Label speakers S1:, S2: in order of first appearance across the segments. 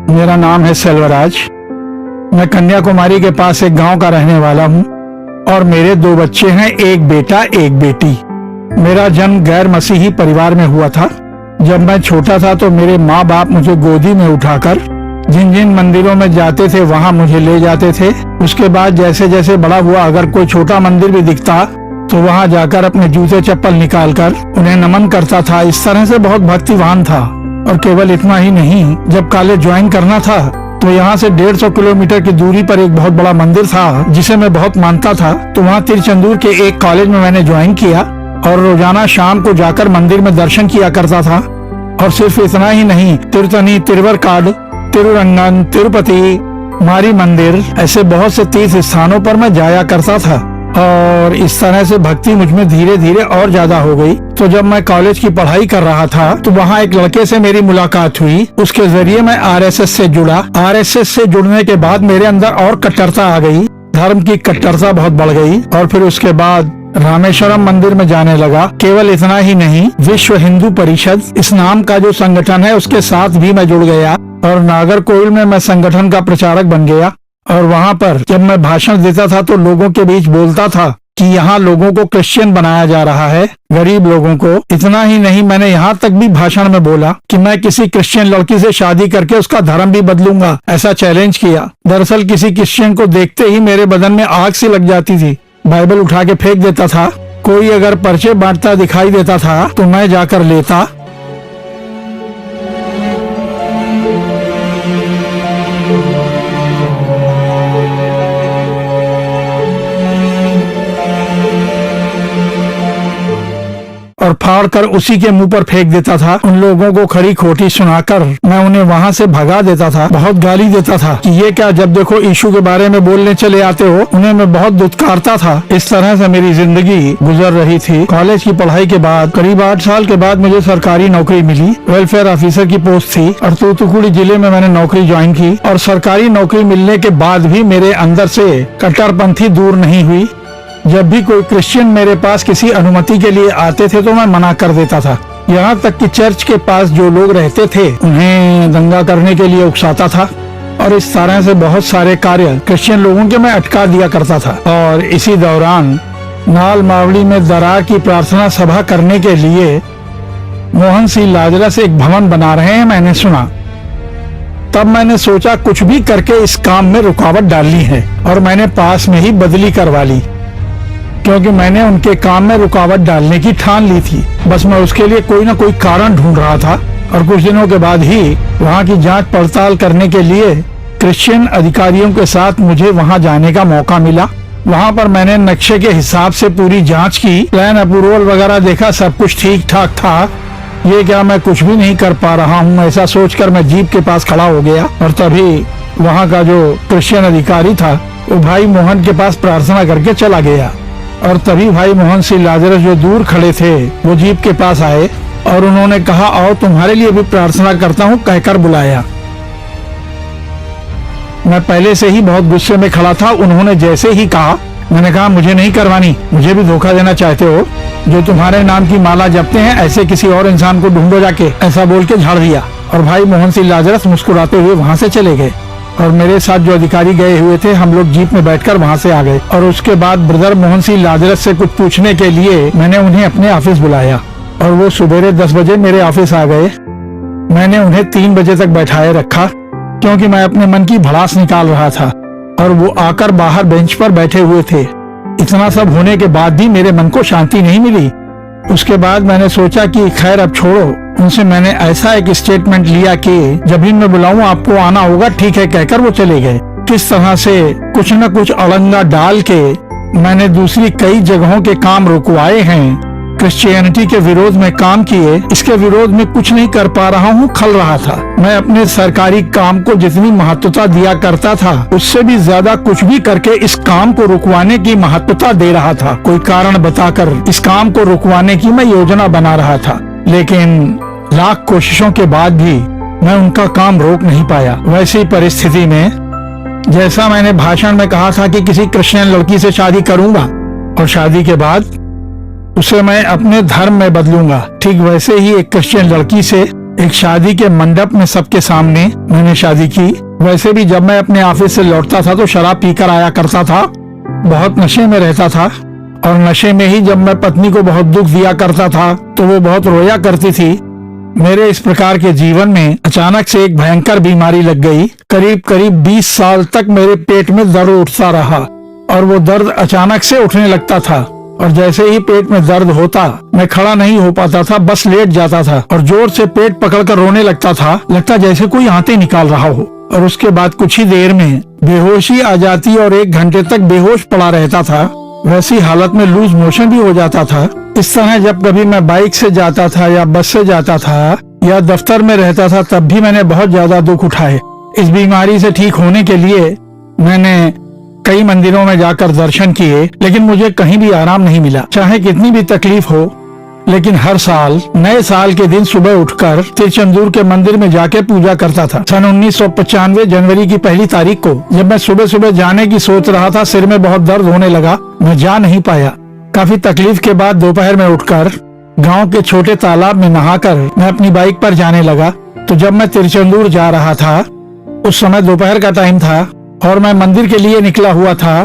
S1: मेरा नाम है सेल्वराज। मैं कन्याकुमारी के पास एक गांव का रहने वाला हूं और मेरे 2 बच्चे हैं, एक बेटा एक बेटी। मेरा जन्म गैर मसीही परिवार में हुआ था। जब मैं छोटा था तो मेरे माँ बाप मुझे गोदी में उठाकर जिन जिन मंदिरों में जाते थे वहाँ मुझे ले जाते थे। उसके बाद जैसे जैसे बड़ा हुआ, अगर कोई छोटा मंदिर भी दिखता तो वहाँ जाकर अपने जूते चप्पल निकालकर उन्हें नमन करता था। इस तरह से बहुत भक्तिवान था। और केवल इतना ही नहीं, जब कॉलेज ज्वाइन करना था तो यहाँ से 150 किलोमीटर की दूरी पर एक बहुत बड़ा मंदिर था जिसे मैं बहुत मानता था। तो वहाँ तिरुचेंदूर के एक कॉलेज में मैंने ज्वाइन किया और रोजाना शाम को जाकर मंदिर में दर्शन किया करता था। और सिर्फ इतना ही नहीं, तिरुतनी, तिरुवरकाड, तिरुरंगन, तिरुपति, मारी मंदिर, ऐसे बहुत से तीर्थ स्थानों पर मैं जाया करता था। और इस तरह से भक्ति मुझ में धीरे धीरे और ज्यादा हो गई। तो जब मैं कॉलेज की पढ़ाई कर रहा था तो वहाँ एक लड़के से मेरी मुलाकात हुई। उसके जरिए मैं आरएसएस से जुड़ा। आरएसएस से जुड़ने के बाद मेरे अंदर और कट्टरता आ गई, धर्म की कट्टरता बहुत बढ़ गई। और फिर उसके बाद रामेश्वरम मंदिर में जाने लगा। केवल इतना ही नहीं, विश्व हिंदू परिषद इस नाम का जो संगठन है उसके साथ भी मैं जुड़ गया और नागरकोविल में मैं संगठन का प्रचारक बन गया। और वहाँ पर जब मैं भाषण देता था तो लोगों के बीच बोलता था कि यहाँ लोगों को क्रिश्चियन बनाया जा रहा है, गरीब लोगों को। इतना ही नहीं, मैंने यहाँ तक भी भाषण में बोला कि मैं किसी क्रिश्चियन लड़की से शादी करके उसका धर्म भी बदलूंगा, ऐसा चैलेंज किया। दरअसल किसी क्रिश्चियन को देखते ही मेरे बदन में आग सी लग जाती थी। बाइबल उठा के फेंक देता था। कोई अगर पर्चे बांटता दिखाई देता था तो मैं जाकर लेता। और फाड़कर उसी के मुंह पर फेंक देता था। उन लोगों को खरी खोटी सुनाकर मैं उन्हें वहाँ से भगा देता था। बहुत गाली देता था कि ये क्या, जब देखो यीशु के बारे में बोलने चले आते हो। उन्हें मैं बहुत दुत्कारता था। इस तरह से मेरी जिंदगी गुजर रही थी। कॉलेज की पढ़ाई के बाद करीब 8 साल के बाद मुझे सरकारी नौकरी मिली। वेलफेयर ऑफिसर की पोस्ट थी और तूतुकुड़ी जिले में मैंने नौकरी ज्वाइन की। और सरकारी नौकरी मिलने के बाद भी मेरे अंदर से कट्टरपंथी दूर नहीं हुई। जब भी कोई क्रिश्चियन मेरे पास किसी अनुमति के लिए आते थे तो मैं मना कर देता था। यहाँ तक कि चर्च के पास जो लोग रहते थे उन्हें दंगा करने के लिए उकसाता था। और इस तरह से बहुत सारे कार्य क्रिश्चियन लोगों के मैं अटका दिया करता था। और इसी दौरान नाल मावड़ी में दरार की प्रार्थना सभा करने के लिए मोहन सिंह लाजरस एक भवन बना रहे हैं, मैंने सुना। तब मैंने सोचा कुछ भी करके इस काम में रुकावट डालनी है और मैंने पास में ही बदली करवा ली, क्योंकि मैंने उनके काम में रुकावट डालने की ठान ली थी। बस मैं उसके लिए कोई ना कोई कारण ढूंढ रहा था। और कुछ दिनों के बाद ही वहाँ की जांच पड़ताल करने के लिए क्रिश्चियन अधिकारियों के साथ मुझे वहाँ जाने का मौका मिला। वहाँ पर मैंने नक्शे के हिसाब से पूरी जांच की, प्लान अप्रूवल वगैरह देखा, सब कुछ ठीक ठाक था। ये क्या, मैं कुछ भी नहीं कर पा रहा हूँ, ऐसा सोचकर मैं जीप के पास खड़ा हो गया। और तभी वहाँ का जो क्रिश्चियन अधिकारी था वो भाई मोहन के पास प्रार्थना करके चला गया। और तभी भाई मोहन सिंह लाजरस जो दूर खड़े थे वो जीप के पास आए और उन्होंने कहा, आओ तुम्हारे लिए भी प्रार्थना करता हूँ, कहकर बुलाया। मैं पहले से ही बहुत गुस्से में खड़ा था। उन्होंने जैसे ही कहा, मैंने कहा मुझे नहीं करवानी, मुझे भी धोखा देना चाहते हो। जो तुम्हारे नाम की माला जपते हैं ऐसे किसी और इंसान को ढूंढो जाके, ऐसा बोल के झाड़ दिया। और भाई मोहन सिंह लाजरस मुस्कुराते हुए वहाँ से चले गए। और मेरे साथ जो अधिकारी गए हुए थे, हम लोग जीप में बैठकर वहाँ से आ गए। और उसके बाद ब्रदर मोहन सिंह लाजरस से कुछ पूछने के लिए मैंने उन्हें अपने ऑफिस बुलाया और वो सुबेरे 10 बजे मेरे ऑफिस आ गए। मैंने उन्हें 3 बजे तक बैठाए रखा क्योंकि मैं अपने मन की भड़ास निकाल रहा था। और वो आकर बाहर बेंच पर बैठे हुए थे। इतना सब होने के बाद भी मेरे मन को शांति नहीं मिली। उसके बाद मैंने सोचा कि खैर अब छोड़ो। उनसे मैंने ऐसा एक स्टेटमेंट लिया कि जब भी मैं बुलाऊं आपको आना होगा, ठीक है, कहकर वो चले गए। किस तरह से कुछ न कुछ अड़ंगा डाल के मैंने दूसरी कई जगहों के काम रुकवाए हैं। क्रिश्चियनिटी के विरोध में काम किए, इसके विरोध में कुछ नहीं कर पा रहा हूँ, खल रहा था। मैं अपने सरकारी काम को जितनी महत्वता दिया करता था उससे भी ज्यादा कुछ भी करके इस काम को रुकवाने की महत्वता दे रहा था। कोई कारण बताकर इस काम को रुकवाने की मैं योजना बना रहा था। लेकिन लाख कोशिशों के बाद भी मैं उनका काम रोक नहीं पाया। वैसी परिस्थिति में जैसा मैंने भाषण में कहा था कि किसी क्रिश्चियन लड़की से शादी करूंगा और शादी के बाद उसे मैं अपने धर्म में बदलूंगा, ठीक वैसे ही एक क्रिश्चियन लड़की से एक शादी के मंडप में सबके सामने मैंने शादी की। वैसे भी जब मैं अपने ऑफिस से लौटता था तो शराब पीकर आया करता था, बहुत नशे में रहता था और नशे में ही जब मैं पत्नी को बहुत दुख दिया करता था तो वो बहुत रोया करती थी। मेरे इस प्रकार के जीवन में अचानक से एक भयंकर बीमारी लग गई। करीब करीब 20 साल तक मेरे पेट में दर्द उठता रहा और वो दर्द अचानक से उठने लगता था और जैसे ही पेट में दर्द होता मैं खड़ा नहीं हो पाता था, बस लेट जाता था और जोर से पेट पकड़कर रोने लगता था, लगता जैसे कोई आंतें निकाल रहा हो। और उसके बाद कुछ ही देर में बेहोशी आ जाती और 1 घंटे तक बेहोश पड़ा रहता था। वैसी हालत में लूज मोशन भी हो जाता था। इस तरह जब कभी मैं बाइक से जाता था या बस से जाता था या दफ्तर में रहता था तब भी मैंने बहुत ज्यादा दुख उठाए। इस बीमारी से ठीक होने के लिए मैंने कई मंदिरों में जाकर दर्शन किए, लेकिन मुझे कहीं भी आराम नहीं मिला। चाहे कितनी भी तकलीफ हो, लेकिन हर साल नए साल के दिन सुबह उठकर तिरुचेंदूर के मंदिर में जाके पूजा करता था। सन 1995 जनवरी की 1 तारीख को जब मैं सुबह सुबह जाने की सोच रहा था, सिर में बहुत दर्द होने लगा, मैं जा नहीं पाया। काफी तकलीफ के बाद दोपहर में उठकर गांव के छोटे तालाब में नहाकर मैं अपनी बाइक पर जाने लगा। तो जब मैं तिरुचेंदूर जा रहा था, उस समय दोपहर का टाइम था और मैं मंदिर के लिए निकला हुआ था।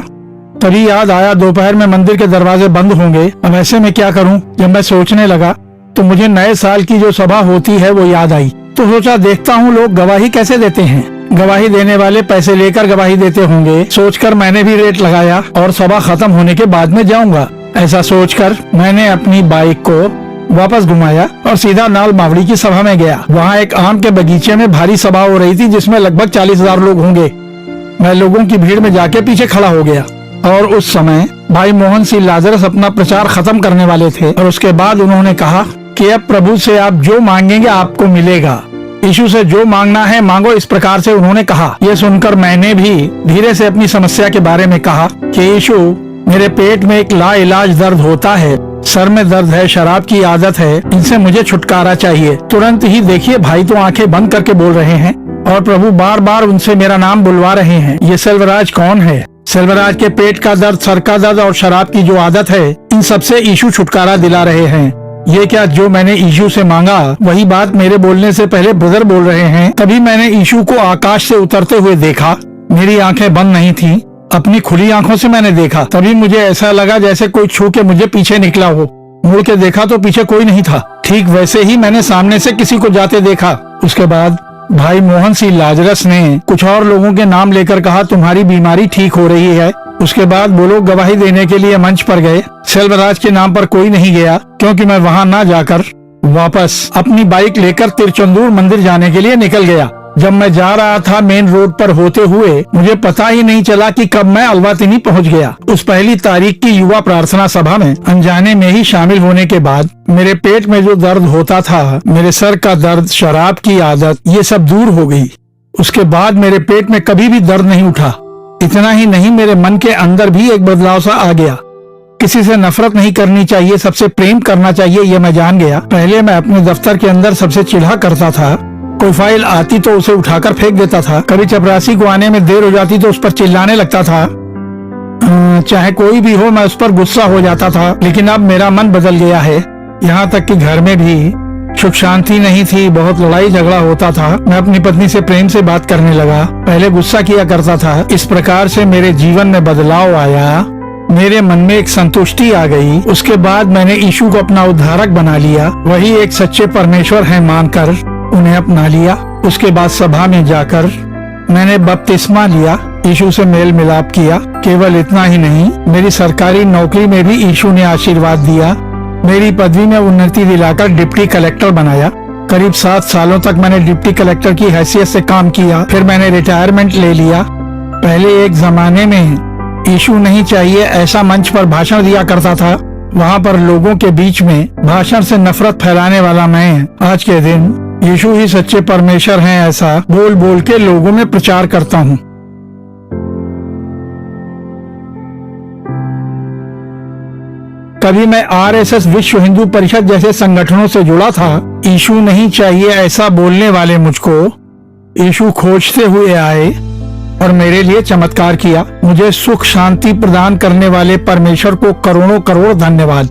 S1: तभी याद आया दोपहर में मंदिर के दरवाजे बंद होंगे, अब ऐसे में क्या करूं। जब मैं सोचने लगा तो मुझे नए साल की जो सभा होती है वो याद आई। तो सोचा देखता हूं लोग गवाही कैसे देते हैं, गवाही देने वाले पैसे लेकर गवाही देते होंगे। सोचकर मैंने भी रेट लगाया और सभा खत्म होने के बाद में जाऊंगा। ऐसा सोचकर मैंने अपनी बाइक को वापस घुमाया और सीधा नाल मावड़ी की सभा में गया। वहाँ एक आम के बगीचे में भारी सभा हो रही थी जिसमें लगभग 40,000 लोग होंगे। मैं लोगों की भीड़ में जाके पीछे खड़ा हो गया और उस समय भाई मोहन सिंह लाजरस अपना प्रचार खत्म करने वाले थे और उसके बाद उन्होंने कहा कि अब प्रभु से आप जो मांगेंगे आपको मिलेगा, यीशु से जो मांगना है मांगो, इस प्रकार से उन्होंने कहा। यह सुनकर मैंने भी धीरे से अपनी समस्या के बारे में कहा कि यीशु, मेरे पेट में एक लाइलाज दर्द होता है, सर में दर्द है, शराब की आदत है, इनसे मुझे छुटकारा चाहिए। तुरंत ही देखिए भाई तो आंखें बंद करके बोल रहे हैं और प्रभु बार बार उनसे मेरा नाम बुलवा रहे हैं। ये सेल्वराज कौन है? सेल्वराज के पेट का दर्द, सर का दर्द और शराब की जो आदत है, इन सबसे यीशु छुटकारा दिला रहे हैं। ये क्या जो मैंने यीशु से मांगा वही बात मेरे बोलने से पहले ब्रदर बोल रहे हैं। तभी मैंने यीशु को आकाश से उतरते हुए देखा। मेरी आंखें बंद नहीं थी, अपनी खुली आंखों से मैंने देखा। तभी मुझे ऐसा लगा जैसे कोई छू के मुझे पीछे निकला हो। मुड़ के देखा तो पीछे कोई नहीं था। ठीक वैसे ही मैंने सामने से किसी को जाते देखा। उसके बाद भाई मोहन सिंह लाजरस ने कुछ और लोगों के नाम लेकर कहा तुम्हारी बीमारी ठीक हो रही है। उसके बाद वो लोग गवाही देने के लिए मंच पर गए। सेल्वराज के नाम पर कोई नहीं गया क्योंकि मैं वहाँ न जाकर वापस अपनी बाइक लेकर तिरुचेंदूर मंदिर जाने के लिए निकल गया। जब मैं जा रहा था मेन रोड पर होते हुए मुझे पता ही नहीं चला कि कब मैं अलवातिनी पहुंच गया। उस 1 तारीख की युवा प्रार्थना सभा में अनजाने में ही शामिल होने के बाद मेरे पेट में जो दर्द होता था, मेरे सर का दर्द, शराब की आदत, ये सब दूर हो गई। उसके बाद मेरे पेट में कभी भी दर्द नहीं उठा। इतना ही नहीं, मेरे मन के अंदर भी एक बदलाव सा आ गया। किसी से नफरत नहीं करनी चाहिए, सबसे प्रेम करना चाहिए, ये मैं जान गया। पहले मैं अपने दफ्तर के अंदर सबसे चिढ़ा करता था। कोई फाइल आती तो उसे उठाकर फेंक देता था। कभी चपरासी को आने में देर हो जाती तो उस पर चिल्लाने लगता था। चाहे कोई भी हो मैं उस पर गुस्सा हो जाता था। लेकिन अब मेरा मन बदल गया है। यहाँ तक कि घर में भी सुख शांति नहीं थी, बहुत लड़ाई झगड़ा होता था। मैं अपनी पत्नी से प्रेम से बात करने लगा, पहले गुस्सा किया करता था। इस प्रकार से मेरे जीवन में बदलाव आया। मेरे मन में एक संतुष्टि आ गई। उसके बाद मैंने यीशु को अपना उद्धारक बना लिया। वही एक सच्चे परमेश्वर है मानकर उन्हें अपना लिया। उसके बाद सभा में जाकर मैंने बपतिस्मा लिया, यीशु से मेल मिलाप किया। केवल इतना ही नहीं, मेरी सरकारी नौकरी में भी यीशु ने आशीर्वाद दिया। मेरी पदवी में उन्नति दिलाकर डिप्टी कलेक्टर बनाया। करीब 7 सालों तक मैंने डिप्टी कलेक्टर की हैसियत से काम किया। फिर मैंने रिटायरमेंट ले लिया। पहले एक जमाने में यीशु नहीं चाहिए ऐसा मंच पर भाषण दिया करता था। वहाँ पर लोगों के बीच में भाषण से नफरत फैलाने वाला मैं आज के दिन यीशु ही सच्चे परमेश्वर हैं ऐसा बोल बोल के लोगों में प्रचार करता हूँ। कभी मैं आरएसएस विश्व हिंदू परिषद जैसे संगठनों से जुड़ा था। यीशु नहीं चाहिए ऐसा बोलने वाले मुझको यीशु खोजते हुए आए और मेरे लिए चमत्कार किया। मुझे सुख शांति प्रदान करने वाले परमेश्वर को करोड़ों करोड़ धन्यवाद।